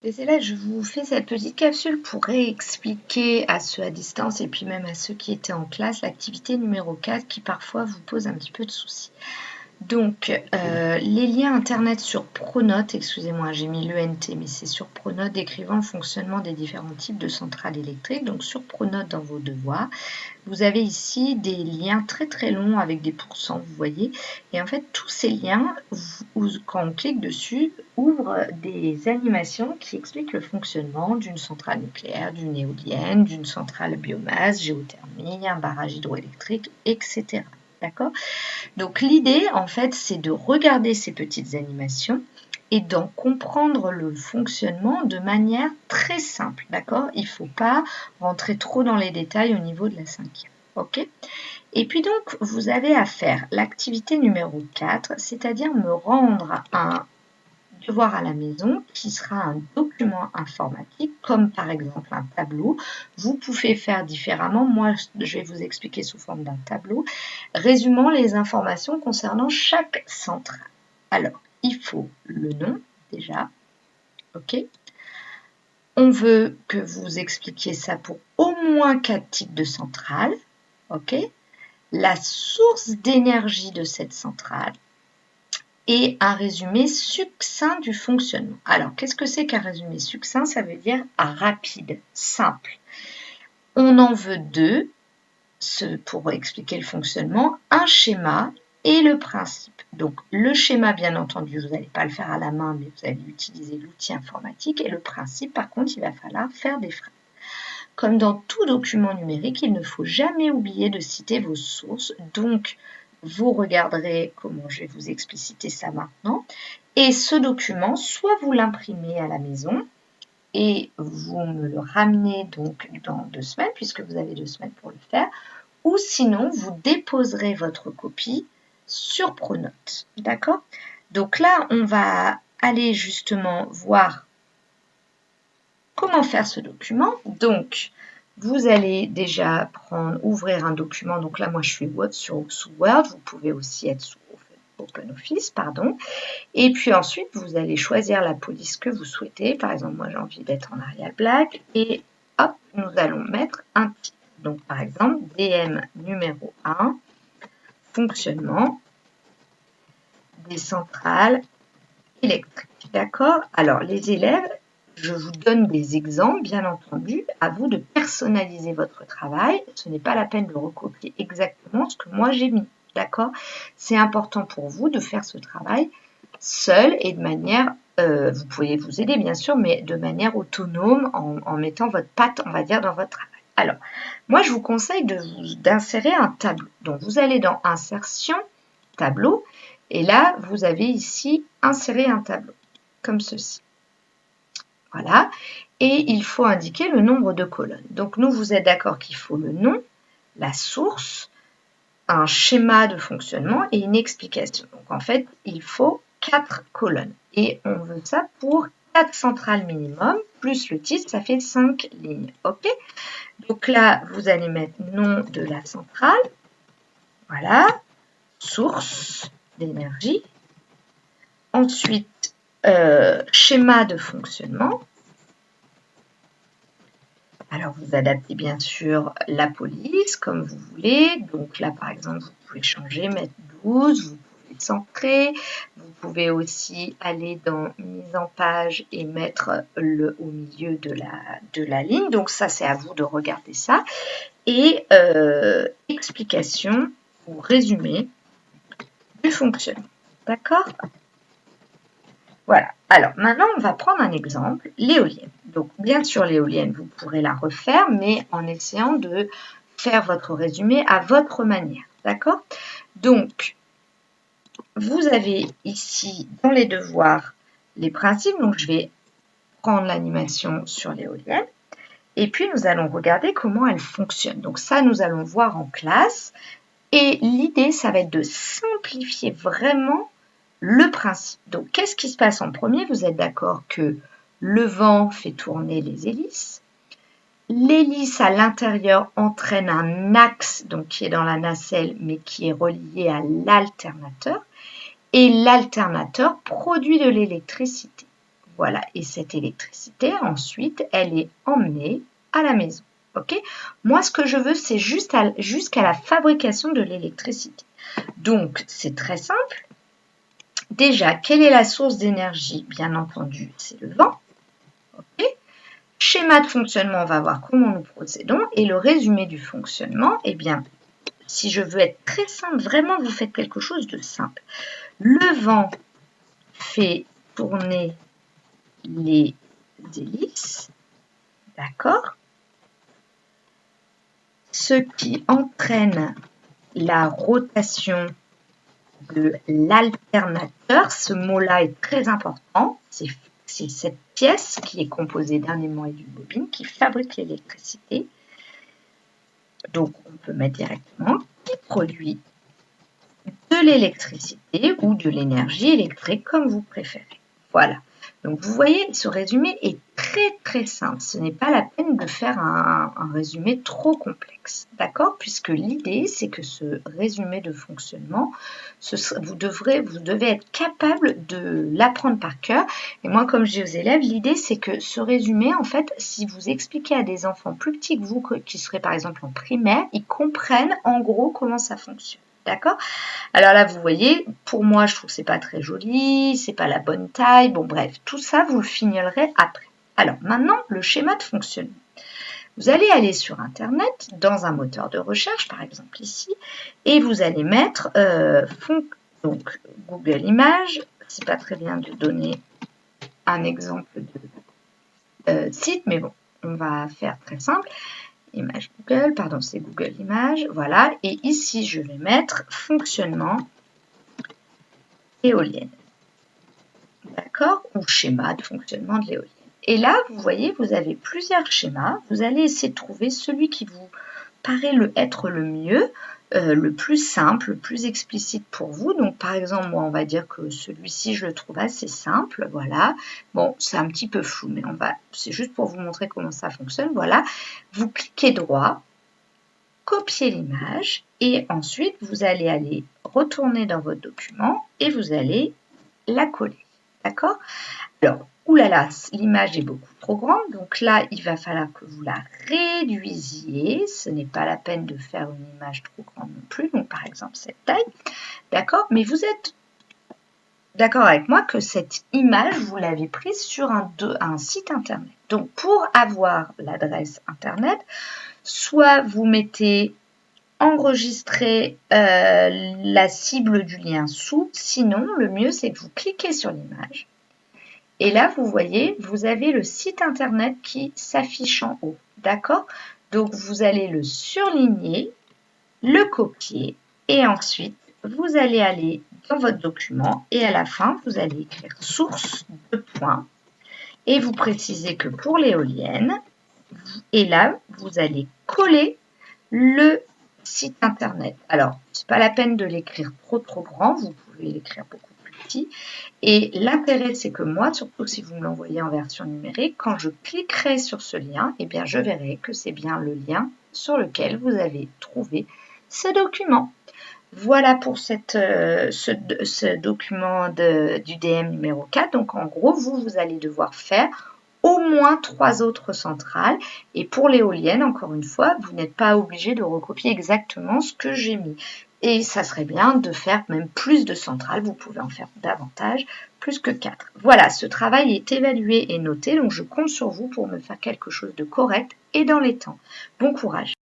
Les élèves, je vous fais cette petite capsule pour réexpliquer à ceux à distance et puis même à ceux qui étaient en classe l'activité numéro 4 qui parfois vous pose un petit peu de soucis. Donc, les liens internet sur Pronote, excusez-moi, j'ai mis l'ENT, mais c'est sur Pronote décrivant le fonctionnement des différents types de centrales électriques. Donc, sur Pronote dans vos devoirs, vous avez ici des liens très très longs avec des pourcents, vous voyez. Et en fait, tous ces liens, quand on clique dessus, ouvrent des animations qui expliquent le fonctionnement d'une centrale nucléaire, d'une éolienne, d'une centrale biomasse, géothermie, un barrage hydroélectrique, etc. D'accord ? Donc l'idée, en fait, c'est de regarder ces petites animations et d'en comprendre le fonctionnement de manière très simple, d'accord ? Il ne faut pas rentrer trop dans les détails au niveau de la cinquième, ok ? Et puis donc, vous avez à faire l'activité numéro 4, c'est-à-dire me rendre un devoir à la maison qui sera un document informatique, comme par exemple un tableau. Vous pouvez faire différemment. Moi, je vais vous expliquer sous forme d'un tableau, résumant les informations concernant chaque centrale. Alors, il faut le nom déjà, ok ? On veut que vous expliquiez ça pour au moins 4 types de centrales, ok ? La source d'énergie de cette centrale, et un résumé succinct du fonctionnement. Alors, qu'est-ce que c'est qu'un résumé succinct ? Ça veut dire rapide, simple. On en veut deux pour expliquer le fonctionnement, un schéma et le principe. Donc, le schéma, bien entendu, vous n'allez pas le faire à la main, mais vous allez utiliser l'outil informatique. Et le principe, par contre, il va falloir faire des phrases. Comme dans tout document numérique, il ne faut jamais oublier de citer vos sources. Donc, vous regarderez comment je vais vous expliciter ça maintenant. Et ce document, soit vous l'imprimez à la maison et vous me le ramenez donc dans 2 semaines, puisque vous avez 2 semaines pour le faire, ou sinon vous déposerez votre copie sur Pronote. D'accord ? Donc là, on va aller justement voir comment faire ce document. Donc, vous allez déjà ouvrir un document. Donc là, moi, je suis sous Word. Vous pouvez aussi être sous OpenOffice, pardon. Et puis ensuite, vous allez choisir la police que vous souhaitez. Par exemple, moi, j'ai envie d'être en Arial Black. Et hop, nous allons mettre un titre. Donc, par exemple, DM numéro 1, fonctionnement des centrales électriques. D'accord ? Alors, les élèves, je vous donne des exemples, bien entendu. À vous de personnaliser votre travail. Ce n'est pas la peine de recopier exactement ce que moi j'ai mis. D'accord ? C'est important pour vous de faire ce travail seul et de manière, vous pouvez vous aider bien sûr, mais de manière autonome en mettant votre patte, on va dire, dans votre travail. Alors, moi je vous conseille d'insérer un tableau. Donc, vous allez dans Insertion, Tableau, et là, vous avez ici Insérer un tableau, comme ceci. Voilà. Et il faut indiquer le nombre de colonnes. Donc, nous, vous êtes d'accord qu'il faut le nom, la source, un schéma de fonctionnement et une explication. Donc, en fait, il faut 4 colonnes. Et on veut ça pour 4 centrales minimum, plus le titre, ça fait 5 lignes. OK ? Donc là, vous allez mettre nom de la centrale. Voilà. Source d'énergie. Ensuite, schéma de fonctionnement. Alors, vous adaptez bien sûr la police comme vous voulez. Donc là, par exemple, vous pouvez changer, mettre 12, vous pouvez centrer. Vous pouvez aussi aller dans mise en page et mettre au milieu de la ligne. Donc ça, c'est à vous de regarder ça. Et explication ou résumé du fonctionnement. D'accord ? Voilà. Alors, maintenant, on va prendre un exemple, l'éolienne. Donc, bien sûr, l'éolienne, vous pourrez la refaire, mais en essayant de faire votre résumé à votre manière. D'accord ? Donc, vous avez ici, dans les devoirs, les principes. Donc, je vais prendre l'animation sur l'éolienne. Et puis, nous allons regarder comment elle fonctionne. Donc, ça, nous allons voir en classe. Et l'idée, ça va être de simplifier vraiment le principe. Donc, qu'est-ce qui se passe en premier ? Vous êtes d'accord que le vent fait tourner les hélices. L'hélice à l'intérieur entraîne un axe, donc qui est dans la nacelle, mais qui est relié à l'alternateur. Et l'alternateur produit de l'électricité. Voilà, et cette électricité, ensuite, elle est emmenée à la maison. Ok? Moi, ce que je veux, c'est jusqu'à la fabrication de l'électricité. Donc, c'est très simple. Déjà, quelle est la source d'énergie? Bien entendu, c'est le vent. Ok? Schéma de fonctionnement, on va voir comment nous procédons. Et le résumé du fonctionnement, eh bien, si je veux être très simple, vraiment, vous faites quelque chose de simple. Le vent fait tourner les hélices, d'accord? Ce qui entraîne la rotation de l'alternateur. Ce mot-là est très important. C'est cette pièce qui est composée d'un aimant et d'une bobine qui fabrique l'électricité. Donc, on peut mettre directement qui produit de l'électricité ou de l'énergie électrique, comme vous préférez. Voilà. Donc, vous voyez, ce résumé est très simple. Ce n'est pas la peine de faire un résumé trop complexe, d'accord? Puisque l'idée, c'est que ce résumé de fonctionnement, vous devez être capable de l'apprendre par cœur. Et moi, comme je dis aux élèves, l'idée, c'est que ce résumé, en fait, si vous expliquez à des enfants plus petits que vous, qui seraient par exemple en primaire, ils comprennent en gros comment ça fonctionne. D'accord? Alors là, vous voyez, pour moi, je trouve que c'est pas très joli, c'est pas la bonne taille. Bon, bref, tout ça, vous le fignolerez après. Alors, maintenant, le schéma de fonctionnement. Vous allez aller sur Internet, dans un moteur de recherche, par exemple ici, et vous allez mettre donc Google Images. C'est pas très bien de donner un exemple de site, mais bon, on va faire très simple. Image Google, pardon, c'est Google Images, voilà. Et ici, je vais mettre fonctionnement éolienne. D'accord? Ou schéma de fonctionnement de l'éolienne. Et là, vous voyez, vous avez plusieurs schémas. Vous allez essayer de trouver celui qui vous paraît être le mieux, le plus simple, le plus explicite pour vous. Donc, par exemple, moi, on va dire que celui-ci, je le trouve assez simple. Voilà. Bon, c'est un petit peu flou, mais c'est juste pour vous montrer comment ça fonctionne. Voilà. Vous cliquez droit, copiez l'image et ensuite, vous allez aller retourner dans votre document et vous allez la coller. D'accord? Alors, oulala, l'image est beaucoup trop grande, donc là, il va falloir que vous la réduisiez. Ce n'est pas la peine de faire une image trop grande non plus, donc par exemple cette taille. D'accord? Mais vous êtes d'accord avec moi que cette image, vous l'avez prise sur un site internet. Donc, pour avoir l'adresse internet, soit vous mettez enregistrer la cible du lien sous, sinon le mieux c'est que vous cliquez sur l'image et là vous voyez, vous avez le site internet qui s'affiche en haut, d'accord? Donc vous allez le surligner, le copier et ensuite vous allez aller dans votre document et à la fin vous allez écrire source de points et vous précisez que pour l'éolienne et là vous allez coller le site internet. Alors, c'est pas la peine de l'écrire trop grand, vous pouvez l'écrire beaucoup plus petit. Et l'intérêt, c'est que moi, surtout si vous me l'envoyez en version numérique, quand je cliquerai sur ce lien, eh bien, je verrai que c'est bien le lien sur lequel vous avez trouvé ce document. Voilà pour ce document du DM numéro 4. Donc, en gros, vous allez devoir faire au moins 3 autres centrales. Et pour l'éolienne, encore une fois, vous n'êtes pas obligé de recopier exactement ce que j'ai mis. Et ça serait bien de faire même plus de centrales. Vous pouvez en faire davantage, plus que 4. Voilà, ce travail est évalué et noté. Donc, je compte sur vous pour me faire quelque chose de correct et dans les temps. Bon courage!